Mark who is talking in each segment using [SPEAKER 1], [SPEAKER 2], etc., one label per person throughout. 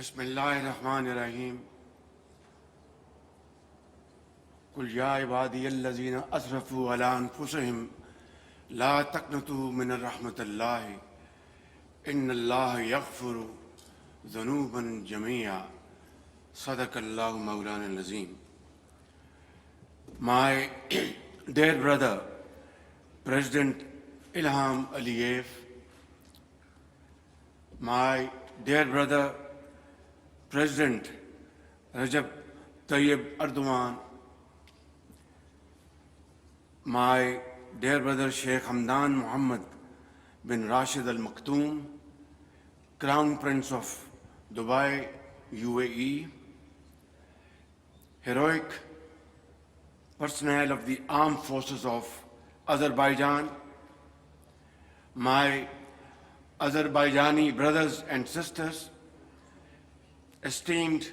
[SPEAKER 1] बिस्मिल्लाहिर्रहमानिर्रहीम कुल या इबादियल्लज़ीना असरफ़ू अला अनफुसिहिम ला तक़नतू मिन रहमतिल्लाहि इन्नल्लाह यग़फ़िरु ज़ुनूबन जमीआ सदक़ल्लाहु मौलाना अज़ीम. My dear brother, President Ilham Aliyev, my dear brother, President Recep Tayyip Erdogan, my dear brother Sheikh Hamdan Mohammed bin Rashid Al Maktoum, Crown Prince of Dubai, UAE, heroic personnel of the armed forces of Azerbaijan, my Azerbaijani brothers and sisters, esteemed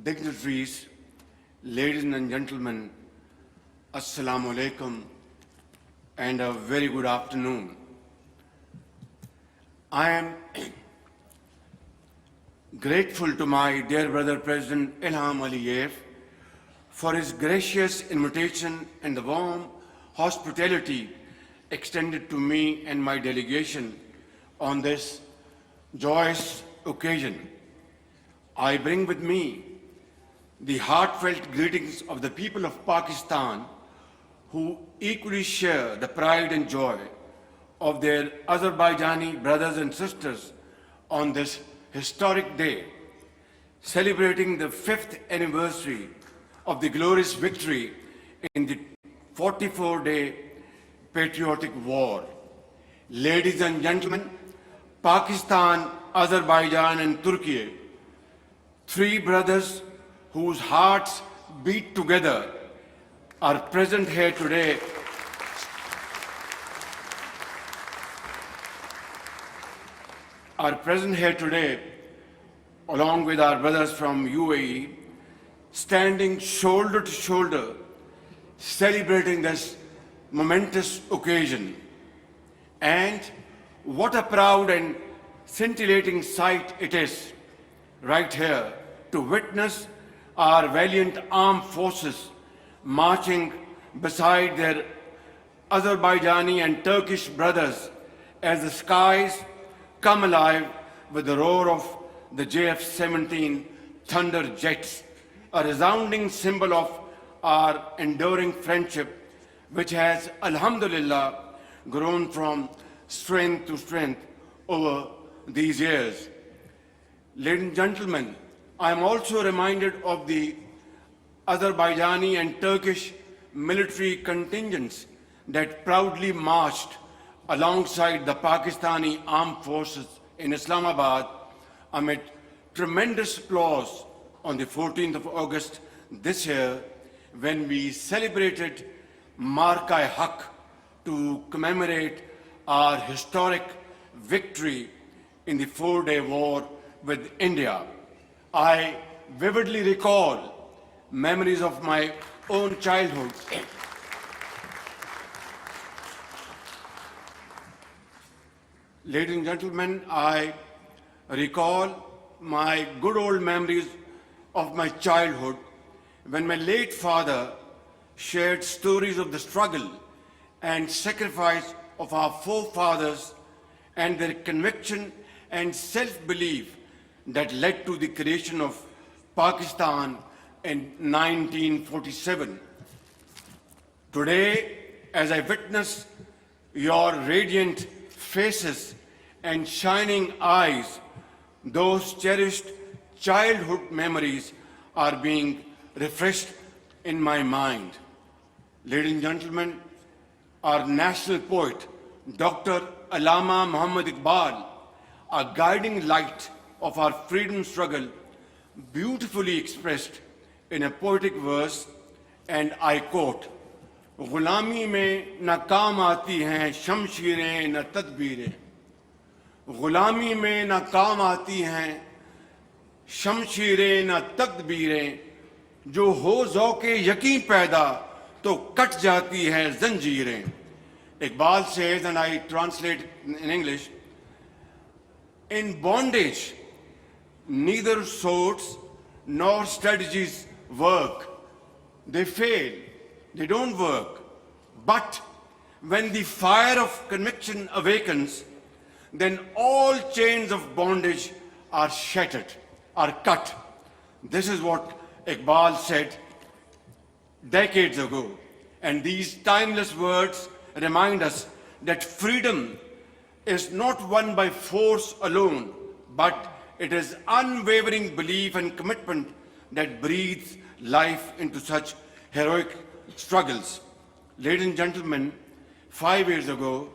[SPEAKER 1] dignitaries, ladies and gentlemen, Assalamu alaikum and a very good afternoon. I am grateful to my dear brother President Ilham Aliyev for his gracious invitation and the warm hospitality extended to me and my delegation on this joyous occasion. I bring with me the heartfelt greetings of the people of Pakistan who equally share the pride and joy of their Azerbaijani brothers and sisters on this historic day, celebrating the 5th anniversary of the glorious victory in the 44-day patriotic war. Ladies and gentlemen, Pakistan, Azerbaijan and Turkey, three brothers whose hearts beat together, are present here today along with our brothers from UAE, standing shoulder to shoulder, celebrating this momentous occasion. And what a proud and scintillating sight it is right here to witness our valiant armed forces marching beside their Azerbaijani and Turkish brothers as the skies come alive with the roar of the JF-17 Thunder jets, a resounding symbol of our enduring friendship, which has, alhamdulillah, grown from strength to strength over these years. Ladies and gentlemen, I am also reminded of the Azerbaijani and Turkish military contingents that proudly marched alongside the Pakistani armed forces in Islamabad amid tremendous applause on the 14th of August this year, when we celebrated Marka-e-Haq to commemorate our historic victory in the 4-day war with India. I vividly recall memories of my own childhood. Ladies and gentlemen, I recall my good old memories of my childhood when my late father shared stories of the struggle and sacrifice of our forefathers and their conviction and self-belief that led to the creation of Pakistan in 1947. Today, as I witness your radiant faces and shining eyes, those cherished childhood memories are being refreshed in my mind. Ladies and gentlemen, our national poet, Dr. Allama Muhammad Iqbal, a guiding light of our freedom struggle, beautifully expressed in a poetic verse, and I quote, "गुलामी में न काम आती हैं शमशीरें न तदबीरें, गुलामी में न काम आती हैं शमशीरें न तदबीरें, जो हो ज़ौक़े यकीन पैदा तो कट जाती हैं जंजीरें." Iqbal says, and I translate in English, in bondage neither swords nor strategies work. They fail, they don't work. But when the fire of conviction awakens, then all chains of bondage are shattered, are cut. This is what Iqbal said decades ago. And these timeless words remind us that freedom is not won by force alone, but it is unwavering belief and commitment that breathes life into such heroic struggles. Ladies and gentlemen, 5 years ago,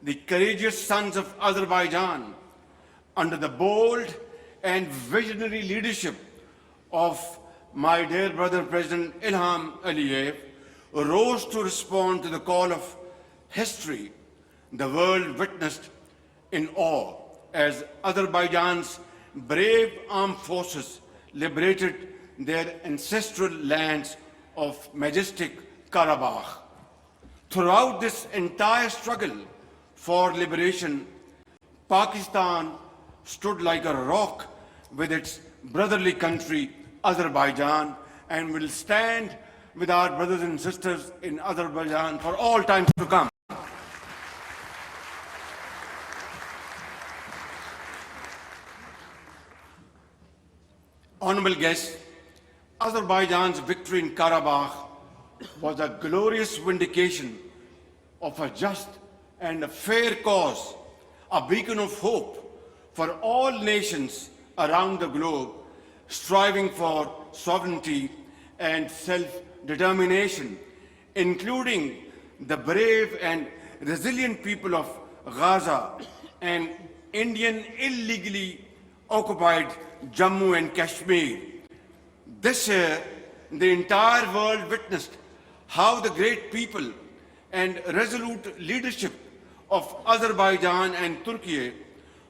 [SPEAKER 1] the courageous sons of Azerbaijan, under the bold and visionary leadership of my dear brother President Ilham Aliyev, rose to respond to the call of history. The world witnessed in awe as Azerbaijan's brave armed forces liberated their ancestral lands of majestic Karabakh. Throughout this entire struggle for liberation, Pakistan stood like a rock with its brotherly country, Azerbaijan, and will stand with our brothers and sisters in Azerbaijan for all times to come. Honorable guests, Azerbaijan's victory in Karabakh was a glorious vindication of a just and a fair cause, a beacon of hope for all nations around the globe striving for sovereignty and self-determination, including the brave and resilient people of Gaza and Indian illegally occupied Jammu and Kashmir. This year, the entire world witnessed how the great people and resolute leadership of Azerbaijan and Turkey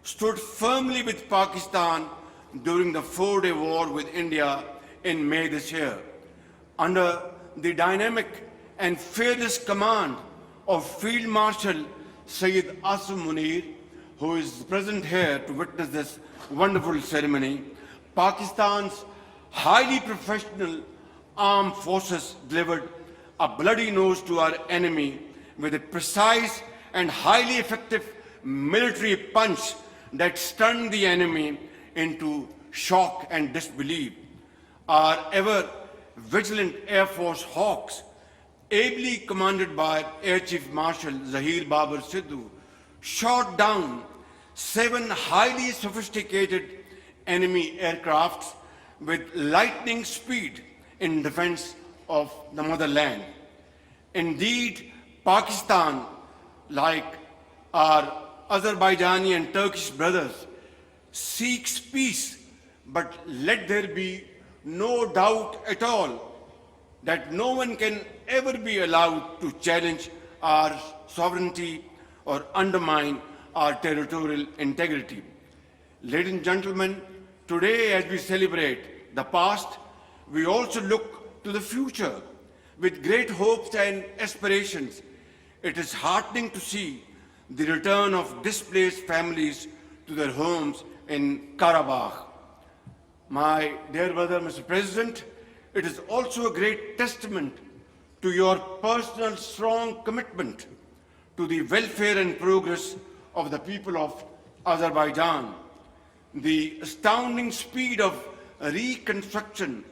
[SPEAKER 1] stood firmly with Pakistan during the 4-day war with India in May this year. Under the dynamic and fearless command of Field Marshal Sayyid Asim Munir, who is present here to witness this wonderful ceremony, Pakistan's highly professional armed forces delivered a bloody nose to our enemy with a precise and highly effective military punch that stunned the enemy into shock and disbelief. Our ever vigilant Air Force Hawks, ably commanded by Air Chief Marshal Zahir Babar Sidhu, shot down 7 highly sophisticated enemy aircrafts with lightning speed in defense of the motherland. Indeed, Pakistan, like our Azerbaijani and Turkish brothers, seeks peace, but let there be no doubt at all that no one can ever be allowed to challenge our sovereignty or undermine our territorial integrity. Ladies and gentlemen, today as we celebrate the past, we also look to the future with great hopes and aspirations. It is heartening to see the return of displaced families to their homes in Karabakh. My dear brother, Mr. President, it is also a great testament to your personal strong commitment to the welfare and progress of the people of Azerbaijan. The astounding speed of reconstruction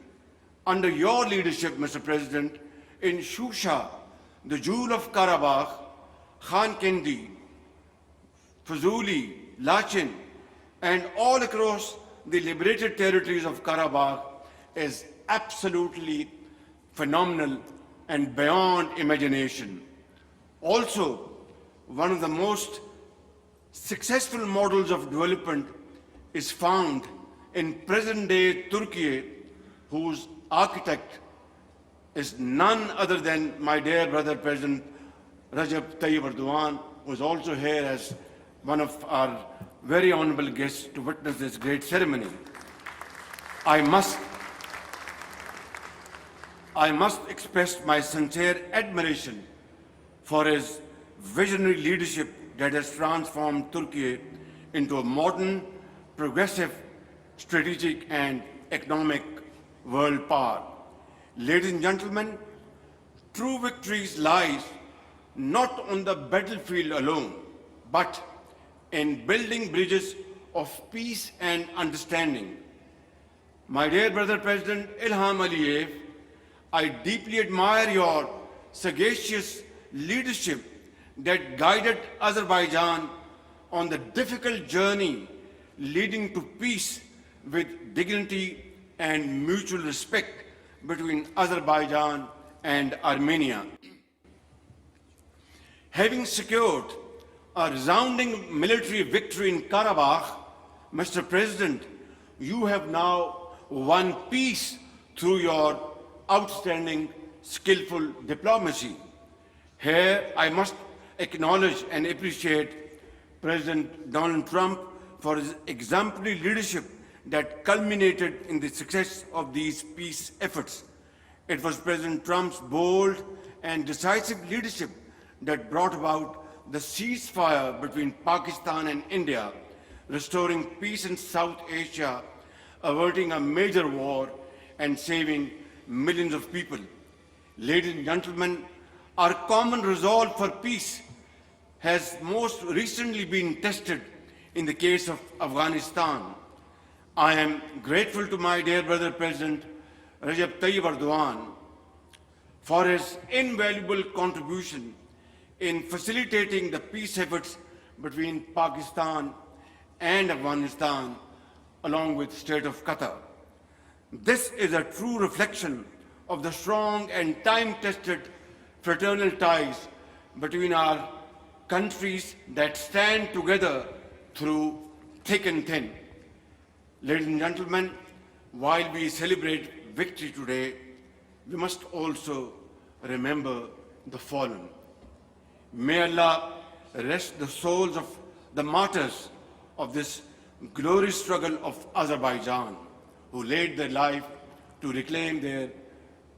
[SPEAKER 1] under your leadership, Mr. President, in Shusha, the jewel of Karabakh, Khan Kendi, Fuzuli, Lachin, and all across the liberated territories of Karabakh is absolutely phenomenal and beyond imagination. Also, one of the most successful models of development is found in present-day Turkey, whose architect is none other than my dear brother President Recep Tayyip Erdogan, who is also here as one of our very honorable guests to witness this great ceremony. I must express my sincere admiration for his visionary leadership that has transformed Turkey into a modern, progressive, strategic and economic world power. Ladies and gentlemen, true victories lies not on the battlefield alone, but in building bridges of peace and understanding. My dear brother President Ilham Aliyev, I deeply admire your sagacious leadership that guided Azerbaijan on the difficult journey leading to peace with dignity and mutual respect between Azerbaijan and Armenia. Having secured a resounding military victory in Karabakh, Mr. President, you have now won peace through your outstanding, skillful diplomacy. Here, I must acknowledge and appreciate President Donald Trump for his exemplary leadership that culminated in the success of these peace efforts. It was President Trump's bold and decisive leadership that brought about the ceasefire between Pakistan and India, restoring peace in South Asia, averting a major war, and saving millions of people. Ladies and gentlemen, our common resolve for peace has most recently been tested in the case of Afghanistan. I am grateful to my dear brother President Recep Tayyip Erdogan for his invaluable contribution in facilitating the peace efforts between Pakistan and Afghanistan, along with the state of Qatar. This is a true reflection of the strong and time-tested fraternal ties between our countries that stand together through thick and thin. Ladies and gentlemen, while we celebrate victory today, we must also remember the fallen. May Allah rest the souls of the martyrs of this glorious struggle of Azerbaijan, who laid their life to reclaim their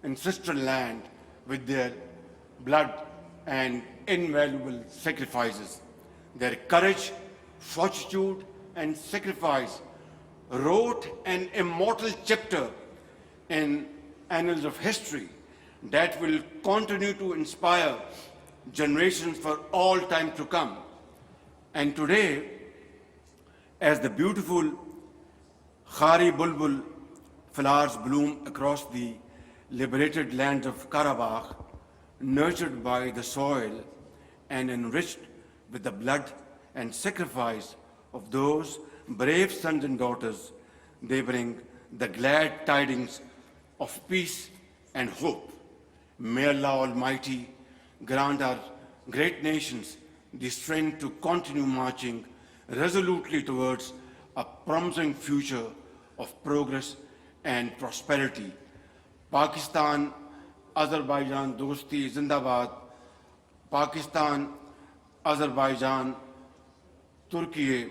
[SPEAKER 1] ancestral land with their blood and invaluable sacrifices. Their courage, fortitude, and sacrifice wrote an immortal chapter in annals of history that will continue to inspire generations for all time to come. And today, as the beautiful Khari Bulbul flowers bloom across the liberated lands of Karabakh, nurtured by the soil and enriched with the blood and sacrifice of those brave sons and daughters, they bring the glad tidings of peace and hope. May Allah Almighty grant our great nations the strength to continue marching resolutely towards a promising future of progress and prosperity. Pakistan, Azerbaijan Dosti Zindabad. Pakistan, Azerbaijan, Turkey,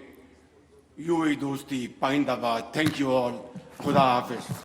[SPEAKER 1] UAE Dosti Paindabad. Thank you all. Khuda Hafiz.